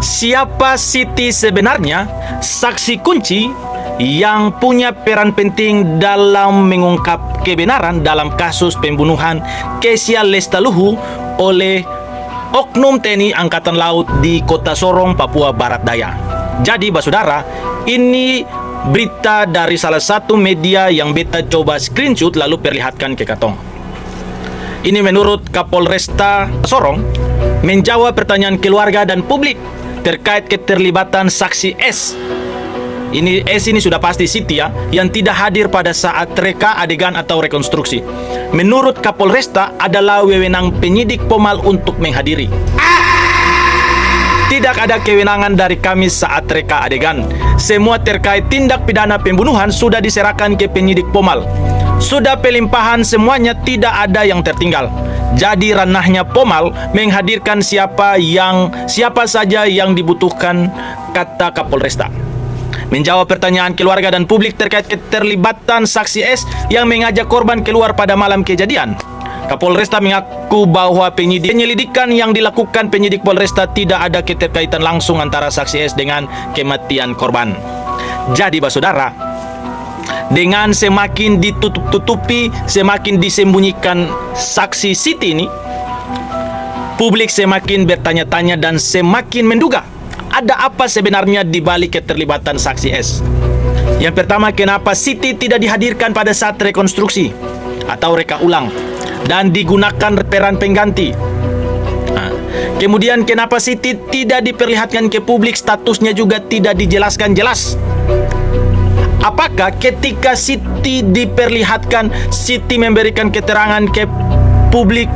Siapa Siti sebenarnya? Saksi kunci yang punya peran penting dalam mengungkap kebenaran dalam kasus pembunuhan Kesia Lestaluhu oleh oknum TNI Angkatan Laut di Kota Sorong, Papua Barat Daya. Jadi, saudara, ini berita dari salah satu media yang beta coba screenshot lalu perlihatkan ke katong. Ini menurut Kapolresta Sorong menjawab pertanyaan keluarga dan publik terkait keterlibatan saksi S. Ini S ini sudah pasti Siti ya, yang tidak hadir pada saat reka adegan atau rekonstruksi. Menurut Kapolresta adalah wewenang penyidik Pomal untuk menghadiri. Tidak ada kewenangan dari kami saat reka adegan. Semua terkait tindak pidana pembunuhan sudah diserahkan ke penyidik Pomal. Sudah pelimpahan semuanya, tidak ada yang tertinggal. Jadi ranahnya Pomal menghadirkan siapa saja yang dibutuhkan, kata Kapolresta. Menjawab pertanyaan keluarga dan publik terkait keterlibatan saksi S yang mengajak korban keluar pada malam kejadian, Kapolresta mengaku bahwa penyelidikan yang dilakukan penyidik Polresta tidak ada keterkaitan langsung antara saksi S dengan kematian korban. Jadi, saudara, dengan semakin ditutup-tutupi, semakin disembunyikan saksi Siti ini, publik semakin bertanya-tanya dan semakin menduga ada apa sebenarnya di balik keterlibatan saksi S. Yang pertama, kenapa Siti tidak dihadirkan pada saat rekonstruksi atau reka ulang dan digunakan peran pengganti? Kemudian, kenapa Siti tidak diperlihatkan ke publik, statusnya juga tidak dijelaskan jelas? Apakah ketika Siti diperlihatkan, Siti memberikan keterangan ke publik,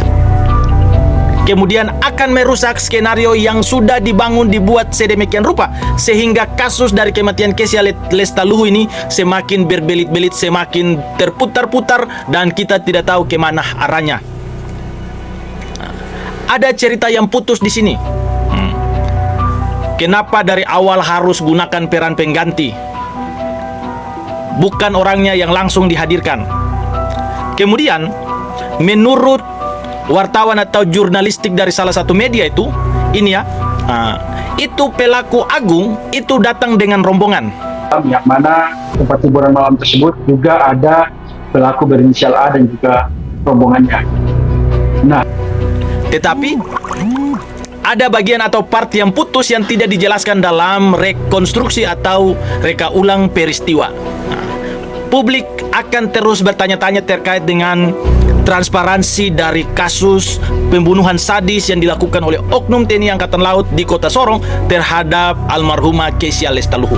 kemudian akan merusak skenario yang sudah dibuat sedemikian rupa sehingga kasus dari kematian Kesia Lestaluhu ini semakin berbelit-belit, semakin terputar-putar dan kita tidak tahu kemana arahnya. Ada cerita yang putus di sini. Kenapa dari awal harus gunakan peran pengganti, bukan orangnya yang langsung dihadirkan? Kemudian, menurut wartawan atau jurnalistik dari salah satu media itu pelaku Agung itu datang dengan rombongan, yang mana tempat hiburan malam tersebut juga ada pelaku berinisial A dan juga rombongannya. Nah, tetapi ada bagian atau part yang putus yang tidak dijelaskan dalam rekonstruksi atau reka ulang peristiwa. Publik akan terus bertanya-tanya terkait dengan transparansi dari kasus pembunuhan sadis yang dilakukan oleh oknum TNI Angkatan Laut di Kota Sorong terhadap almarhumah Kesia Lestaluhu.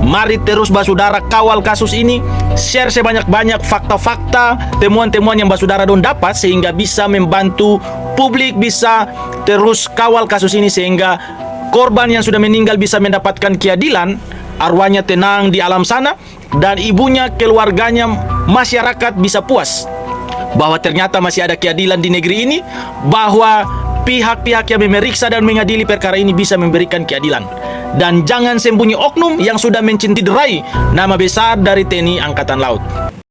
Mari terus saudara kawal kasus ini, share sebanyak-banyak fakta-fakta, temuan-temuan yang saudara dapat sehingga bisa membantu publik bisa terus kawal kasus ini sehingga korban yang sudah meninggal bisa mendapatkan keadilan, arwahnya tenang di alam sana, dan ibunya, keluarganya, masyarakat bisa puas bahwa ternyata masih ada keadilan di negeri ini, bahwa pihak-pihak yang memeriksa dan mengadili perkara ini bisa memberikan keadilan. Dan jangan sembunyi oknum yang sudah mencederai nama besar dari TNI Angkatan Laut.